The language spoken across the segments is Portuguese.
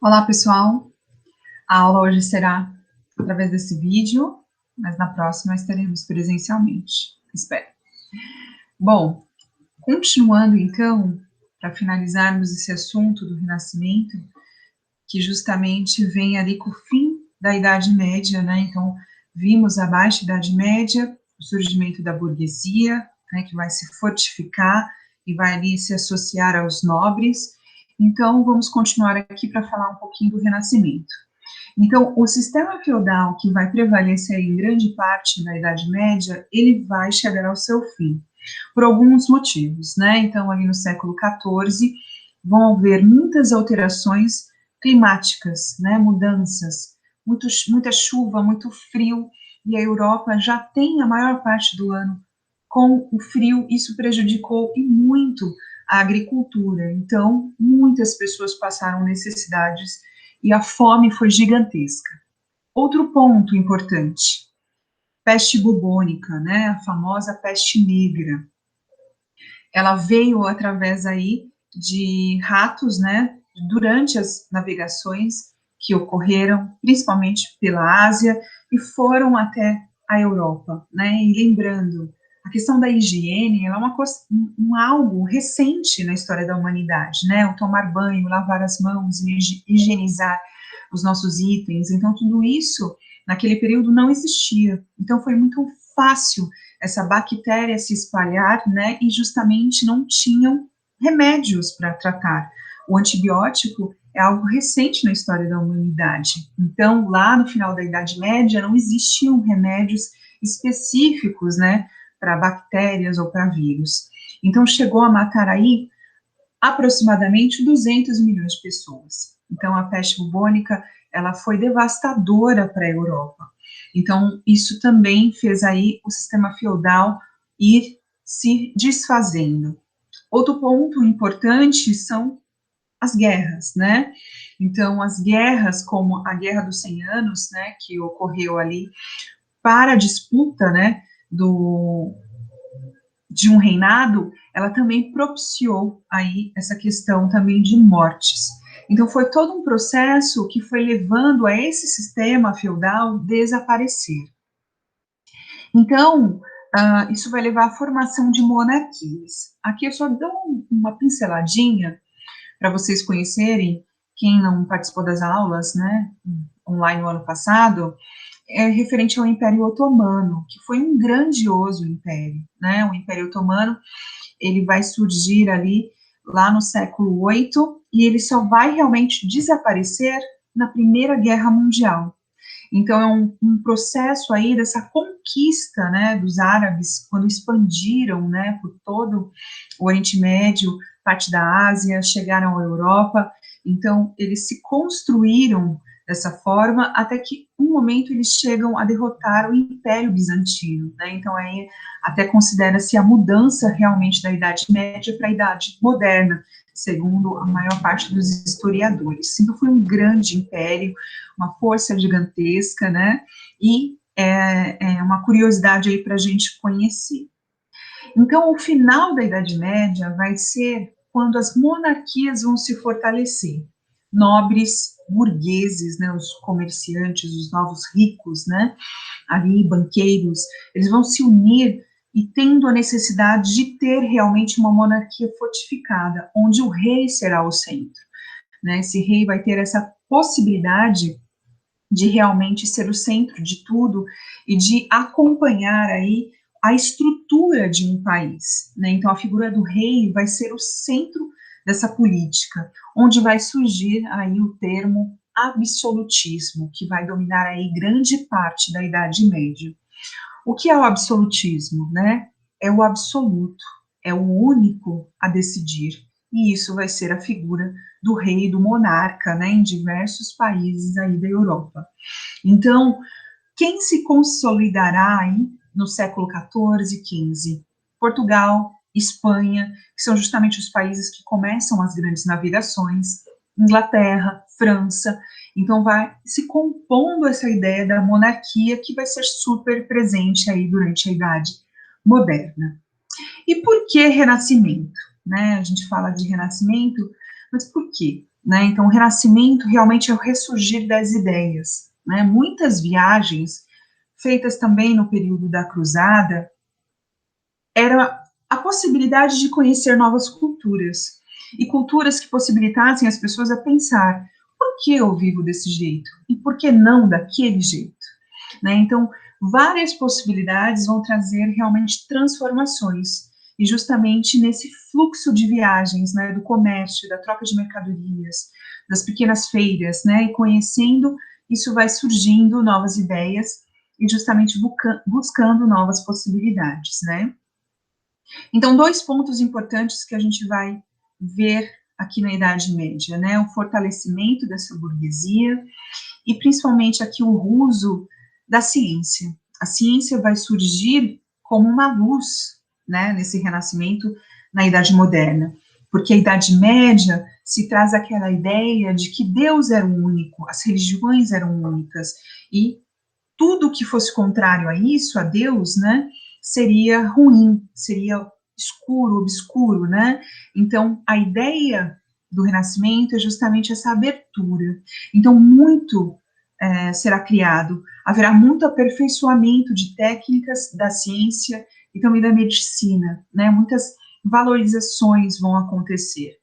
Olá, pessoal. A aula hoje será através desse vídeo, mas na próxima estaremos presencialmente, espero. Bom, continuando então, para finalizarmos esse assunto do Renascimento, que justamente vem ali com o fim da Idade Média, né? Então, vimos a Baixa Idade Média, o surgimento da burguesia, né, que vai se fortificar e vai ali se associar aos nobres. Então, vamos continuar aqui para falar um pouquinho do Renascimento. Então, o sistema feudal que vai prevalecer em grande parte da Idade Média, ele vai chegar ao seu fim, por alguns motivos, né? Então, ali no século XIV, vão haver muitas alterações climáticas, né? Mudanças, muita chuva, muito frio, e a Europa já tem a maior parte do ano com o frio, isso prejudicou e muito a agricultura. Então, muitas pessoas passaram necessidades e a fome foi gigantesca. Outro ponto importante, peste bubônica, né, a famosa peste negra. Ela veio através aí de ratos, né, durante as navegações que ocorreram, principalmente pela Ásia, e foram até a Europa, né, e lembrando, a questão da higiene é algo recente na história da humanidade, né, o tomar banho, lavar as mãos, higienizar os nossos itens, então tudo isso, naquele período, não existia, então foi muito fácil essa bactéria se espalhar, né, e justamente não tinham remédios para tratar. O antibiótico é algo recente na história da humanidade. Então, lá no final da Idade Média, não existiam remédios específicos, né, para bactérias ou para vírus. Então, chegou a matar aí aproximadamente 200 milhões de pessoas. Então, a peste bubônica, ela foi devastadora para a Europa. Então, isso também fez aí o sistema feudal ir se desfazendo. Outro ponto importante são as guerras, né? Então, as guerras, como a Guerra dos 100 Anos, né, que ocorreu ali para a disputa, né, de um reinado, ela também propiciou aí essa questão também de mortes. Então, foi todo um processo que foi levando a esse sistema feudal desaparecer. Então, isso vai levar à formação de monarquias. Aqui eu só dou uma pinceladinha para vocês conhecerem, quem não participou das aulas, né, online no ano passado, é referente ao Império Otomano, que foi um grandioso império, né, o Império Otomano, ele vai surgir ali, lá no século VIII, e ele só vai realmente desaparecer na Primeira Guerra Mundial. Então, é um processo aí dessa conquista, né, dos árabes, quando expandiram, né, por todo o Oriente Médio, parte da Ásia, chegaram à Europa, então, eles se construíram dessa forma, até que, um momento, eles chegam a derrotar o Império Bizantino, né, então, aí, até considera-se a mudança, realmente, da Idade Média para a Idade Moderna, segundo a maior parte dos historiadores. Então, foi um grande império, uma força gigantesca, né, e é uma curiosidade aí para a gente conhecer. Então, o final da Idade Média vai ser quando as monarquias vão se fortalecer. Nobres, burgueses, né, os comerciantes, os novos ricos, né, ali, banqueiros, eles vão se unir e tendo a necessidade de ter realmente uma monarquia fortificada, onde o rei será o centro, né, esse rei vai ter essa possibilidade de realmente ser o centro de tudo e de acompanhar aí a estrutura de um país, né? Então, a figura do rei vai ser o centro dessa política, onde vai surgir aí o termo absolutismo, que vai dominar aí grande parte da Idade Média. O que é o absolutismo, né? É o absoluto, é o único a decidir, e isso vai ser a figura do rei, do monarca, né, em diversos países aí da Europa. Então, quem se consolidará aí no século XIV e XV? Portugal, Espanha, que são justamente os países que começam as grandes navegações, Inglaterra, França, então vai se compondo essa ideia da monarquia que vai ser super presente aí durante a Idade Moderna. E por que Renascimento? Né? A gente fala de Renascimento, mas por quê? né? Então, o Renascimento realmente é o ressurgir das ideias, né? Muitas viagens feitas também no período da Cruzada era a possibilidade de conhecer novas culturas, e culturas que possibilitassem as pessoas a pensar: por que eu vivo desse jeito? E por que não daquele jeito? Né? Então, várias possibilidades vão trazer realmente transformações, e justamente nesse fluxo de viagens, né, do comércio, da troca de mercadorias, das pequenas feiras, né, e conhecendo, isso vai surgindo novas ideias e justamente buscando novas possibilidades, né. Então, dois pontos importantes que a gente vai ver aqui na Idade Média, né, o fortalecimento dessa burguesia e principalmente aqui o uso da ciência. A ciência vai surgir como uma luz, né, nesse renascimento na Idade Moderna, porque a Idade Média se traz aquela ideia de que Deus era o único, as religiões eram únicas, e tudo que fosse contrário a isso, a Deus, né, seria ruim, seria escuro, obscuro, né? Então, a ideia do Renascimento é justamente essa abertura. Então, muito será criado, haverá muito aperfeiçoamento de técnicas da ciência e também da medicina, né? Muitas valorizações vão acontecer.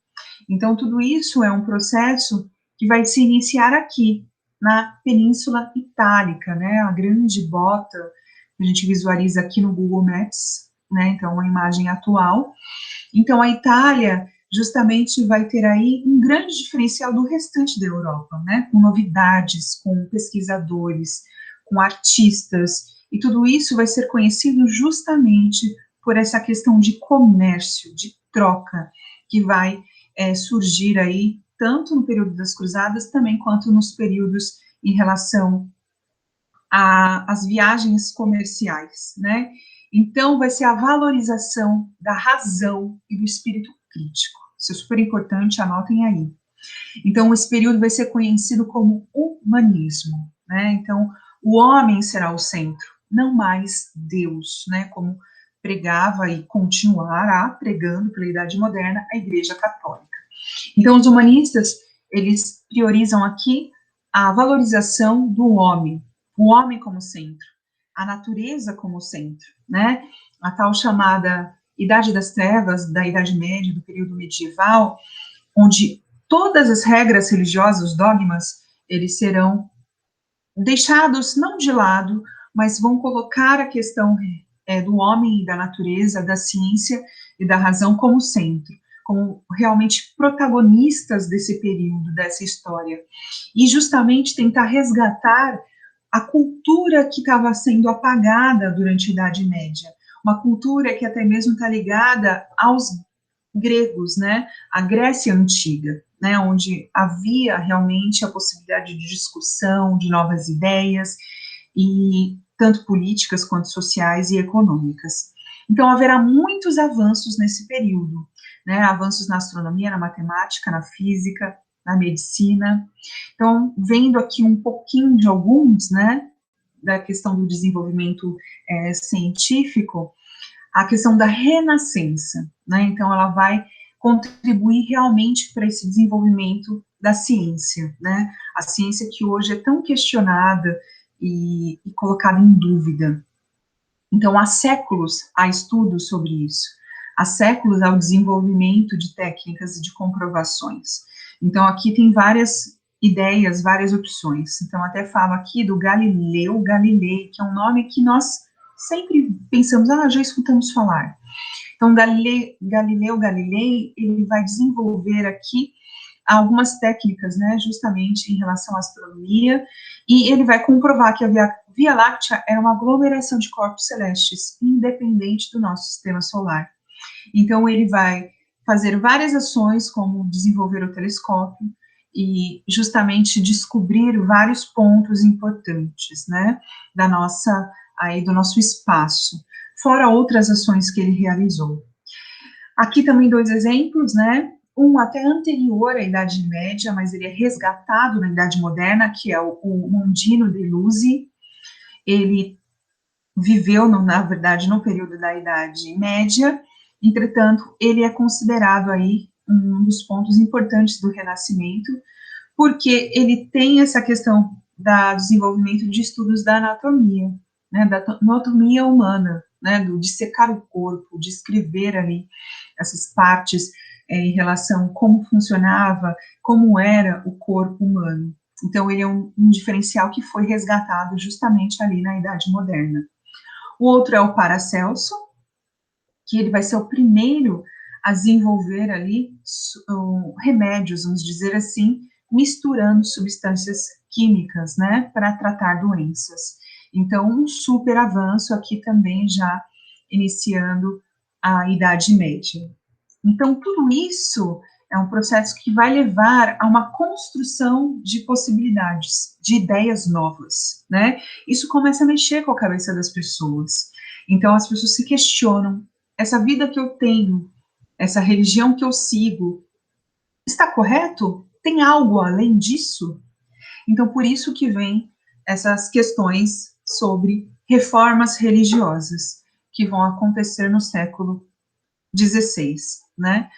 Então, tudo isso é um processo que vai se iniciar aqui, na Península Itálica, né? A grande bota que a gente visualiza aqui no Google Maps, né? Então, uma imagem atual. Então, a Itália justamente vai ter aí um grande diferencial do restante da Europa, né? Com novidades, com pesquisadores, com artistas, e tudo isso vai ser conhecido justamente por essa questão de comércio, de troca, que vai surgir aí, tanto no período das Cruzadas, também quanto nos períodos em relação às viagens comerciais, né? Então, vai ser a valorização da razão e do espírito crítico. Isso é super importante, anotem aí. Então, esse período vai ser conhecido como humanismo, né? Então, o homem será o centro, não mais Deus, né? Como pregava e continuará pregando pela Idade Moderna a Igreja Católica. Então, os humanistas, eles priorizam aqui a valorização do homem, o homem como centro, a natureza como centro, né? A tal chamada Idade das Trevas, da Idade Média, do período medieval, onde todas as regras religiosas, os dogmas, eles serão deixados não de lado, mas vão colocar a questão do homem e da natureza, da ciência e da razão como centro, como realmente protagonistas desse período, dessa história, e justamente tentar resgatar a cultura que estava sendo apagada durante a Idade Média, uma cultura que até mesmo está ligada aos gregos, né, a Grécia Antiga, né, onde havia realmente a possibilidade de discussão, de novas ideias, e tanto políticas quanto sociais e econômicas. Então, haverá muitos avanços nesse período, né, avanços na astronomia, na matemática, na física, na medicina. Então, vendo aqui um pouquinho de alguns, né, da questão do desenvolvimento científico, a questão da renascença, né? Então, ela vai contribuir realmente para esse desenvolvimento da ciência, né? A ciência que hoje é tão questionada e colocada em dúvida. Então, há séculos há estudos sobre isso, há séculos há o desenvolvimento de técnicas e de comprovações. Então, aqui tem várias ideias, várias opções. Então, até falo aqui do Galileu Galilei, que é um nome que nós sempre pensamos, já escutamos falar. Então, Galileu Galilei, ele vai desenvolver aqui algumas técnicas, né, justamente em relação à astronomia, e ele vai comprovar que a Via Láctea é uma aglomeração de corpos celestes, independente do nosso sistema solar. Então, ele vai fazer várias ações, como desenvolver o telescópio, e justamente descobrir vários pontos importantes, né, do nosso espaço, fora outras ações que ele realizou. Aqui também dois exemplos, né, um até anterior à Idade Média, mas ele é resgatado na Idade Moderna, que é o Mondino de Luzzi. Ele viveu, na verdade, no período da Idade Média, entretanto, ele é considerado aí um dos pontos importantes do Renascimento, porque ele tem essa questão do desenvolvimento de estudos da anatomia, né, da anatomia humana, né, do dissecar o corpo, de escrever ali essas partes em relação a como funcionava, como era o corpo humano. Então, ele é um diferencial que foi resgatado justamente ali na Idade Moderna. O outro é o Paracelso, que ele vai ser o primeiro a desenvolver ali remédios, vamos dizer assim, misturando substâncias químicas, né, para tratar doenças. Então, um super avanço aqui também já iniciando a Idade Média. Então, tudo isso é um processo que vai levar a uma construção de possibilidades, de ideias novas, né? Isso começa a mexer com a cabeça das pessoas. Então, as pessoas se questionam: essa vida que eu tenho, essa religião que eu sigo, está correto? Tem algo além disso? Então, por isso que vem essas questões sobre reformas religiosas que vão acontecer no século XVI, né?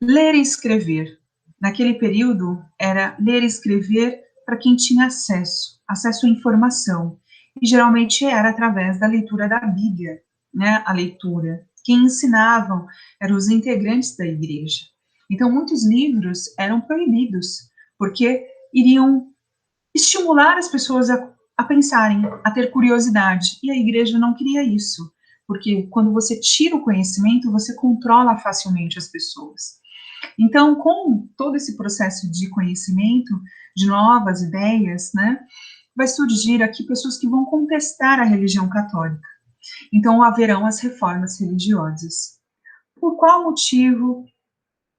Ler e escrever. Naquele período, era ler e escrever para quem tinha acesso à informação. E geralmente era através da leitura da Bíblia, né, a leitura. Quem ensinavam eram os integrantes da igreja. Então, muitos livros eram proibidos, porque iriam estimular as pessoas a pensarem, a ter curiosidade. E a igreja não queria isso, porque quando você tira o conhecimento, você controla facilmente as pessoas. Então, com todo esse processo de conhecimento, de novas ideias, né, vai surgir aqui pessoas que vão contestar a religião católica. Então, haverão as reformas religiosas. Por qual motivo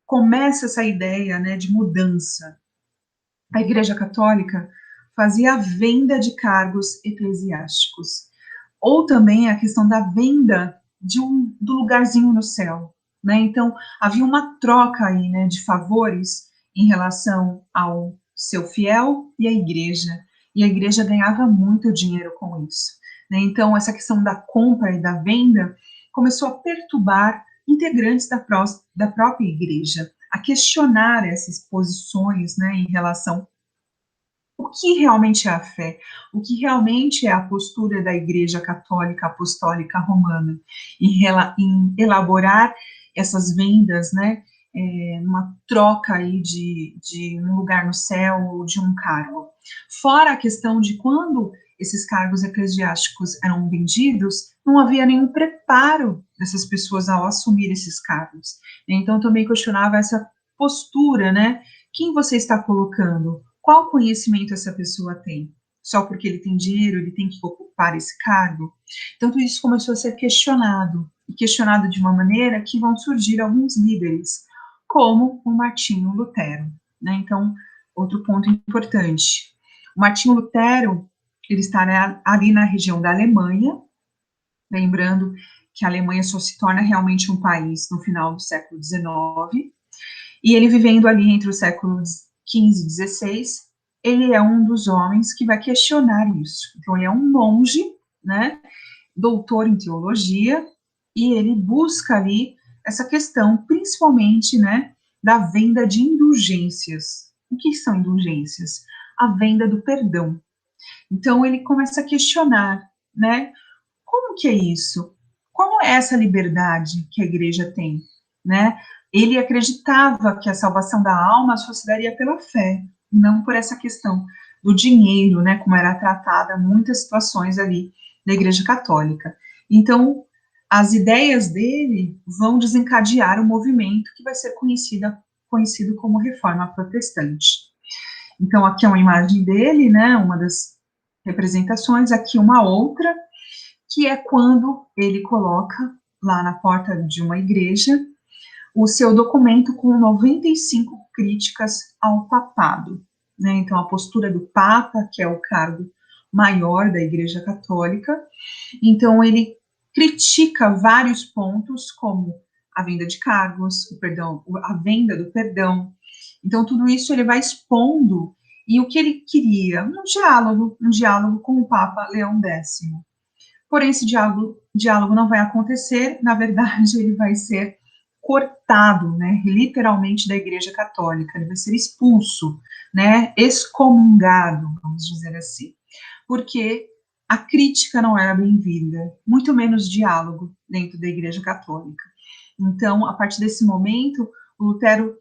começa essa ideia, né, de mudança? A Igreja Católica fazia a venda de cargos eclesiásticos, ou também a questão da venda do lugarzinho no céu, né? Então, havia uma troca aí, né, de favores em relação ao seu fiel e à igreja ganhava muito dinheiro com isso, né? Então, essa questão da compra e da venda começou a perturbar integrantes da própria igreja, a questionar essas posições, né, em relação o que realmente é a fé, o que realmente é a postura da Igreja Católica Apostólica Romana em elaborar essas vendas, né, numa troca aí de um lugar no céu ou de um cargo. Fora a questão de quando esses cargos eclesiásticos eram vendidos, não havia nenhum preparo dessas pessoas ao assumir esses cargos. Então, também questionava essa postura, né, quem você está colocando? Qual conhecimento essa pessoa tem? Só porque ele tem dinheiro, ele tem que ocupar esse cargo? Então, tudo isso começou a ser questionado, e questionado de uma maneira que vão surgir alguns líderes, como o Martinho Lutero, né? Então, outro ponto importante. O Martinho Lutero, ele está ali na região da Alemanha, lembrando que a Alemanha só se torna realmente um país no final do século XIX, e ele vivendo ali entre os séculos XV e XVI, ele é um dos homens que vai questionar isso. Então, ele é um monge, né, doutor em teologia, e ele busca ali essa questão, principalmente, né, da venda de indulgências. O que são indulgências? A venda do perdão. Então, ele começa a questionar, né, como que é isso? Qual é essa liberdade que a igreja tem, né? Ele acreditava que a salvação da alma só se daria pela fé, não por essa questão do dinheiro, né, como era tratada muitas situações ali da Igreja Católica. Então, as ideias dele vão desencadear o movimento que vai ser conhecido como Reforma Protestante. Então, aqui é uma imagem dele, né, uma das representações, aqui uma outra, que é quando ele coloca lá na porta de uma igreja o seu documento com 95 críticas ao papado, né? Então, a postura do Papa, que é o cargo maior da Igreja Católica, então ele critica vários pontos, como a venda de cargos, o perdão, a venda do perdão. Então, tudo isso ele vai expondo, e o que ele queria? Um diálogo com o Papa Leão X. Porém, esse diálogo não vai acontecer, na verdade, ele vai ser cortado, né, literalmente da Igreja Católica, ele vai ser expulso, né, excomungado, vamos dizer assim, porque a crítica não era bem-vinda, muito menos diálogo dentro da Igreja Católica. Então, a partir desse momento, o Lutero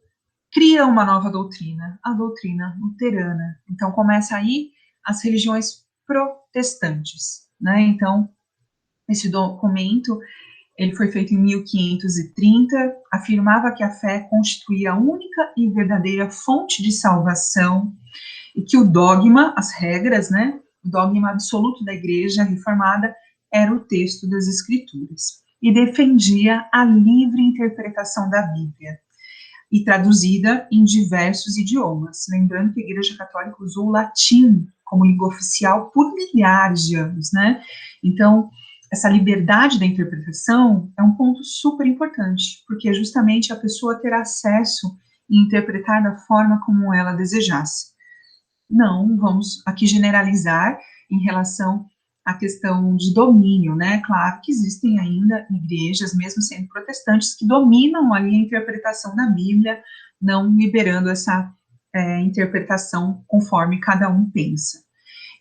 cria uma nova doutrina, a doutrina luterana. Então, começa aí as religiões protestantes, né? Então, esse documento, ele foi feito em 1530, afirmava que a fé constituía a única e verdadeira fonte de salvação e que o dogma, as regras, né, o dogma absoluto da Igreja Reformada era o texto das Escrituras e defendia a livre interpretação da Bíblia e traduzida em diversos idiomas. Lembrando que a Igreja Católica usou o latim como língua oficial por milhares de anos, né? Então, essa liberdade da interpretação é um ponto super importante, porque justamente a pessoa terá acesso e interpretar da forma como ela desejasse. Não vamos aqui generalizar em relação à questão de domínio, né? Claro que existem ainda igrejas, mesmo sendo protestantes, que dominam ali a interpretação da Bíblia, não liberando essa interpretação conforme cada um pensa.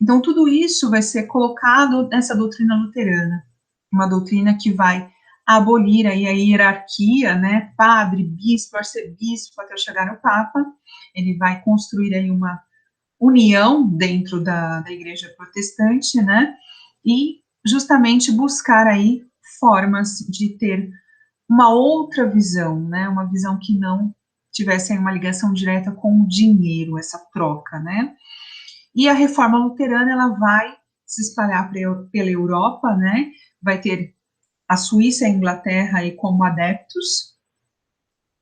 Então, tudo isso vai ser colocado nessa doutrina luterana, uma doutrina que vai abolir aí a hierarquia, né? Padre, bispo, arcebispo, até chegar no Papa. Ele vai construir aí uma união dentro da igreja protestante, né, e justamente buscar aí formas de ter uma outra visão, né, uma visão que não tivesse aí uma ligação direta com o dinheiro, essa troca, né, e a reforma luterana, ela vai se espalhar pela Europa, né, vai ter a Suíça e a Inglaterra aí como adeptos,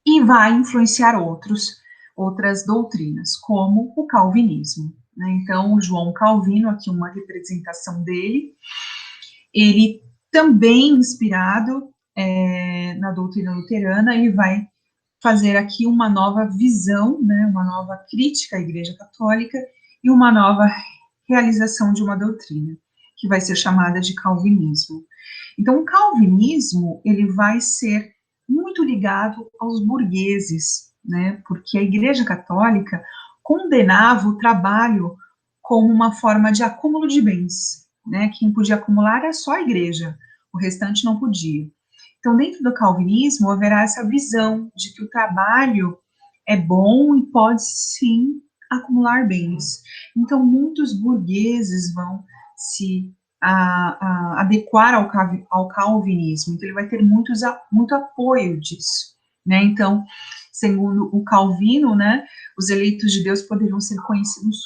e vai influenciar outras doutrinas, como o calvinismo, né? Então, o João Calvino, aqui uma representação dele, ele também inspirado na doutrina luterana, ele vai fazer aqui uma nova visão, né, uma nova crítica à Igreja Católica e uma nova realização de uma doutrina, que vai ser chamada de calvinismo. Então, o calvinismo, ele vai ser muito ligado aos burgueses, né, porque a Igreja Católica condenava o trabalho como uma forma de acúmulo de bens, né, quem podia acumular era só a Igreja, o restante não podia. Então, dentro do calvinismo, haverá essa visão de que o trabalho é bom e pode, sim, acumular bens. Então, muitos burgueses vão se adequar ao calvinismo. Então, ele vai ter muito apoio disso, né? Então, segundo o Calvino, né, os eleitos de Deus poderiam ser conhecidos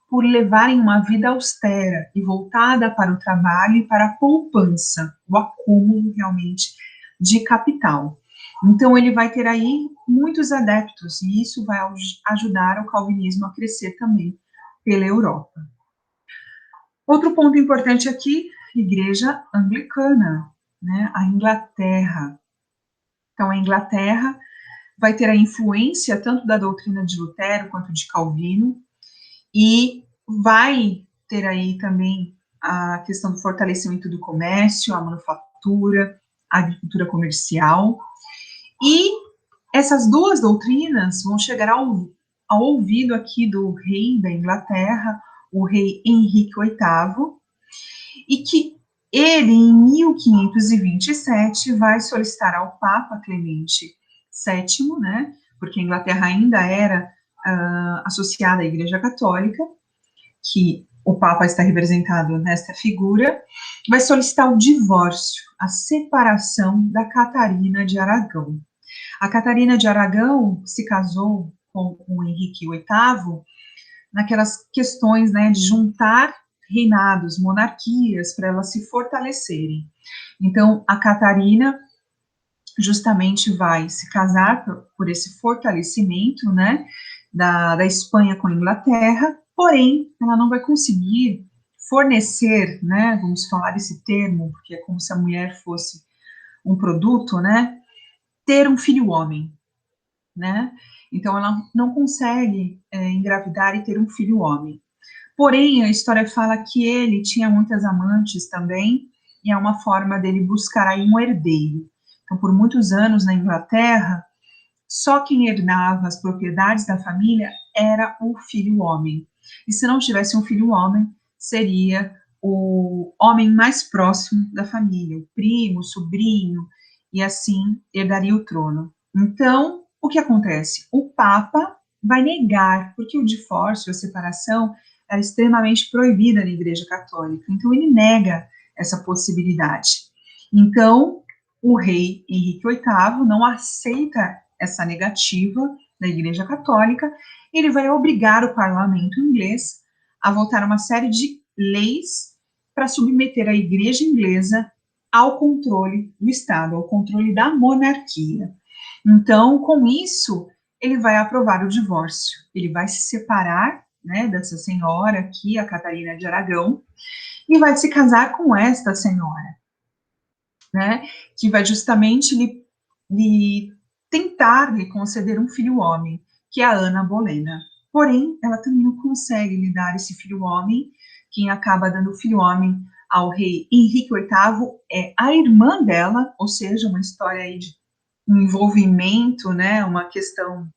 por levarem uma vida austera e voltada para o trabalho e para a poupança, o acúmulo realmente de capital. Então, ele vai ter aí muitos adeptos, e isso vai ajudar o calvinismo a crescer também pela Europa. Outro ponto importante aqui, Igreja Anglicana, né, a Inglaterra. Então, a Inglaterra vai ter a influência tanto da doutrina de Lutero quanto de Calvino, e vai ter aí também a questão do fortalecimento do comércio, a manufatura, a agricultura comercial, e essas duas doutrinas vão chegar ao ouvido aqui do rei da Inglaterra, o rei Henrique VIII, e que ele, em 1527, vai solicitar ao Papa Clemente VII, né, porque a Inglaterra ainda era associada à Igreja Católica, que o Papa está representado nesta figura, vai solicitar o divórcio, a separação da Catarina de Aragão. A Catarina de Aragão se casou com o Henrique VIII naquelas questões, né, de juntar reinados, monarquias, para elas se fortalecerem. Então, a Catarina justamente vai se casar por esse fortalecimento, né, da Espanha com a Inglaterra, porém, ela não vai conseguir fornecer, né, vamos falar esse termo, porque é como se a mulher fosse um produto, né, ter um filho homem, né, então ela não consegue engravidar e ter um filho homem. Porém, a história fala que ele tinha muitas amantes também, e é uma forma dele buscar aí um herdeiro. Então, por muitos anos na Inglaterra, só quem herdava as propriedades da família era o filho homem. E se não tivesse um filho homem, seria o homem mais próximo da família, o primo, o sobrinho, e assim herdaria o trono. Então, o que acontece? O Papa vai negar, porque o divórcio, a separação, era extremamente proibida na Igreja Católica. Então, ele nega essa possibilidade. Então, o rei Henrique VIII não aceita essa negativa da Igreja Católica, ele vai obrigar o parlamento inglês a votar uma série de leis para submeter a Igreja inglesa ao controle do Estado, ao controle da monarquia. Então, com isso, ele vai aprovar o divórcio, ele vai se separar, né, dessa senhora aqui, a Catarina de Aragão, e vai se casar com esta senhora, né, que vai justamente lhe tentar lhe conceder um filho homem, que é a Ana Bolena. Porém, ela também não consegue lhe dar esse filho homem. Quem acaba dando o filho homem ao rei Henrique VIII é a irmã dela, ou seja, uma história aí de um envolvimento, né, uma questão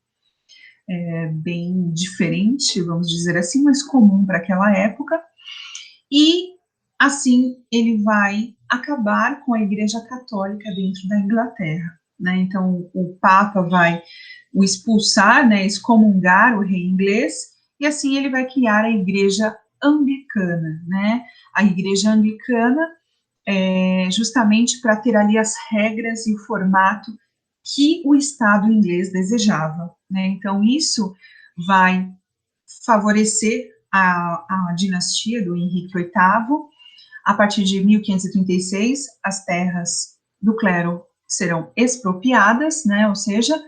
bem diferente, vamos dizer assim, mas comum para aquela época. E assim ele vai acabar com a Igreja Católica dentro da Inglaterra, né? Então o Papa vai o expulsar, né, excomungar o rei inglês, e assim ele vai criar a Igreja Anglicana, né? A Igreja Anglicana justamente para ter ali as regras e o formato que o Estado inglês desejava, né? Então isso vai favorecer a dinastia do Henrique VIII. A partir de 1536, as terras do clero serão expropriadas, né, ou seja,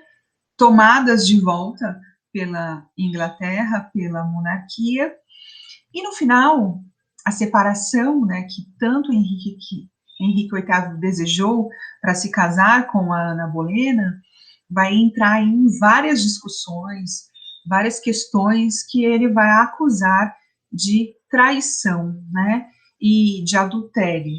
tomadas de volta pela Inglaterra, pela monarquia, e no final, a separação, né, que tanto Henrique VIII desejou para se casar com a Ana Bolena, vai entrar em várias discussões, várias questões que ele vai acusar de traição, né, e de adultério.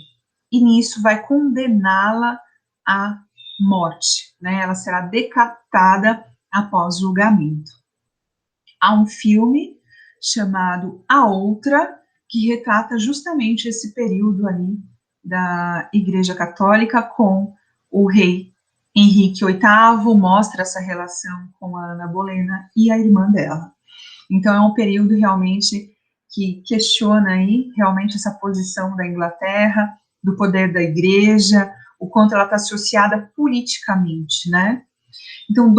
E nisso vai condená-la à morte, né, ela será decapitada após julgamento. Há um filme chamado A Outra, que retrata justamente esse período ali da Igreja Católica com o rei Henrique VIII, mostra essa relação com a Ana Bolena e a irmã dela. Então é um período realmente que questiona aí realmente essa posição da Inglaterra, do poder da Igreja, o quanto ela está associada politicamente, né? Então,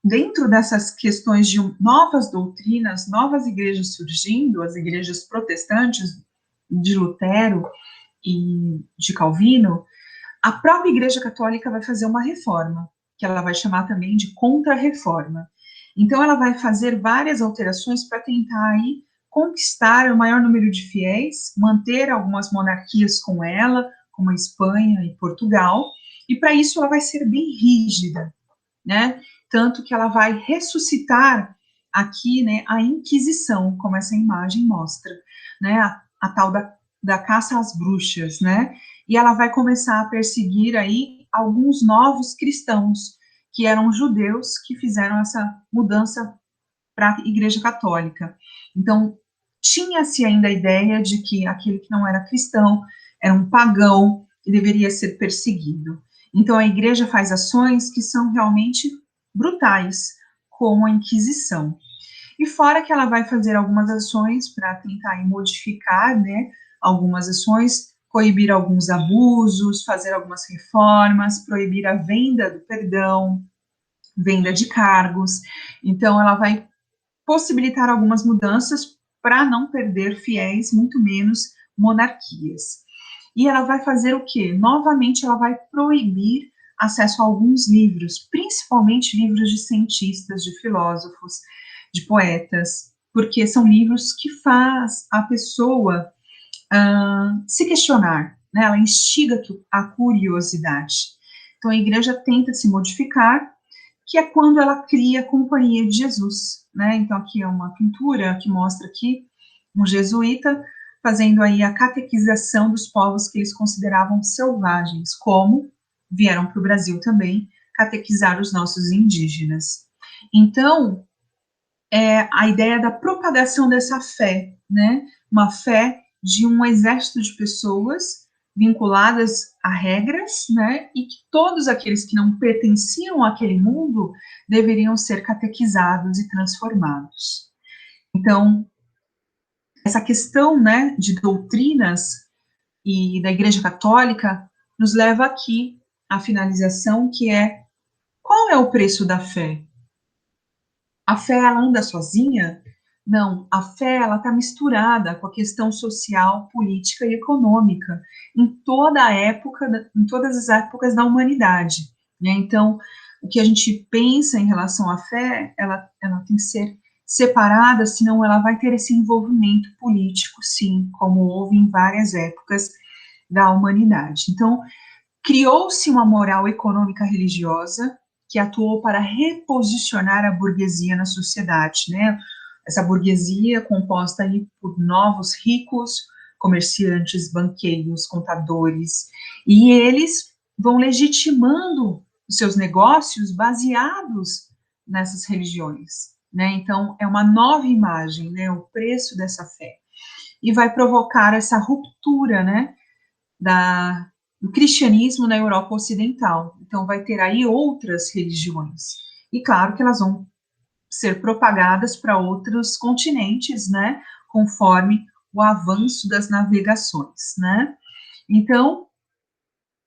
dentro dessas questões de novas doutrinas, novas igrejas surgindo, as igrejas protestantes de Lutero e de Calvino, a própria Igreja Católica vai fazer uma reforma, que ela vai chamar também de contra-reforma. Então, ela vai fazer várias alterações para tentar aí conquistar o maior número de fiéis, manter algumas monarquias com ela, como a Espanha e Portugal, e para isso ela vai ser bem rígida, né? Tanto que ela vai ressuscitar aqui, né, a Inquisição, como essa imagem mostra, né, a tal da caça às bruxas, né, e ela vai começar a perseguir aí alguns novos cristãos, que eram judeus, que fizeram essa mudança para a Igreja Católica. Então, tinha-se ainda a ideia de que aquele que não era cristão era um pagão e deveria ser perseguido. Então, a Igreja faz ações que são realmente brutais, como a Inquisição. E fora que ela vai fazer algumas ações para tentar modificar, né, algumas ações, coibir alguns abusos, fazer algumas reformas, proibir a venda do perdão, venda de cargos. Então, ela vai possibilitar algumas mudanças para não perder fiéis, muito menos monarquias. E ela vai fazer o quê? Novamente, ela vai proibir acesso a alguns livros, principalmente livros de cientistas, de filósofos, de poetas, porque são livros que faz a pessoa se questionar, né? Ela instiga a curiosidade. Então, a igreja tenta se modificar, que é quando ela cria a Companhia de Jesus, né? Então, aqui é uma pintura que mostra aqui um jesuíta fazendo aí a catequização dos povos que eles consideravam selvagens, como vieram para o Brasil também catequizar os nossos indígenas. Então, a ideia da propagação dessa fé, né? Uma fé de um exército de pessoas vinculadas a regras, né? E que todos aqueles que não pertenciam àquele mundo deveriam ser catequizados e transformados. Então, essa questão, né, de doutrinas e da Igreja Católica nos leva aqui à finalização, que é: qual é o preço da fé? A fé, ela anda sozinha? Não, a fé, ela está misturada com a questão social, política e econômica em toda a época, em todas as épocas da humanidade, né? Então, o que a gente pensa em relação à fé, ela tem que ser separada, senão ela vai ter esse envolvimento político, sim, como houve em várias épocas da humanidade. Então, criou-se uma moral econômica religiosa que atuou para reposicionar a burguesia na sociedade, né? Essa burguesia composta aí por novos ricos, comerciantes, banqueiros, contadores, e eles vão legitimando os seus negócios baseados nessas religiões, né? Então, é uma nova imagem, né? O preço dessa fé. E vai provocar essa ruptura, né? Do cristianismo na Europa Ocidental. Então, vai ter aí outras religiões. E claro que elas vão ser propagadas para outros continentes, né, conforme o avanço das navegações, né. Então,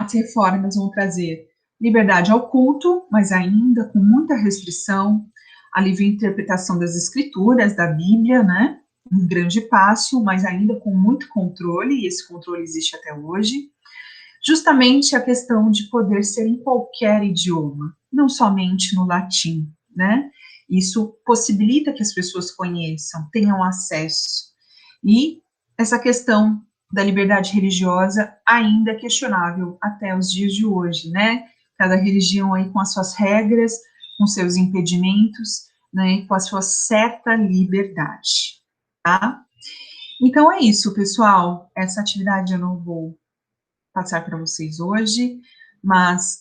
as reformas vão trazer liberdade ao culto, mas ainda com muita restrição, a livre interpretação das escrituras, da Bíblia, né, um grande passo, mas ainda com muito controle, e esse controle existe até hoje. Justamente a questão de poder ser em qualquer idioma, não somente no latim, né? Isso possibilita que as pessoas conheçam, tenham acesso. E essa questão da liberdade religiosa ainda é questionável até os dias de hoje, né? Cada religião aí com as suas regras, com seus impedimentos, né? Com a sua certa liberdade, tá? Então é isso, pessoal. Essa atividade eu não vou passar para vocês hoje, mas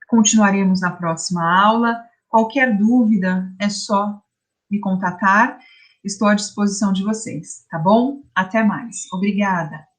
continuaremos na próxima aula. Qualquer dúvida é só me contatar, estou à disposição de vocês, tá bom? Até mais. Obrigada.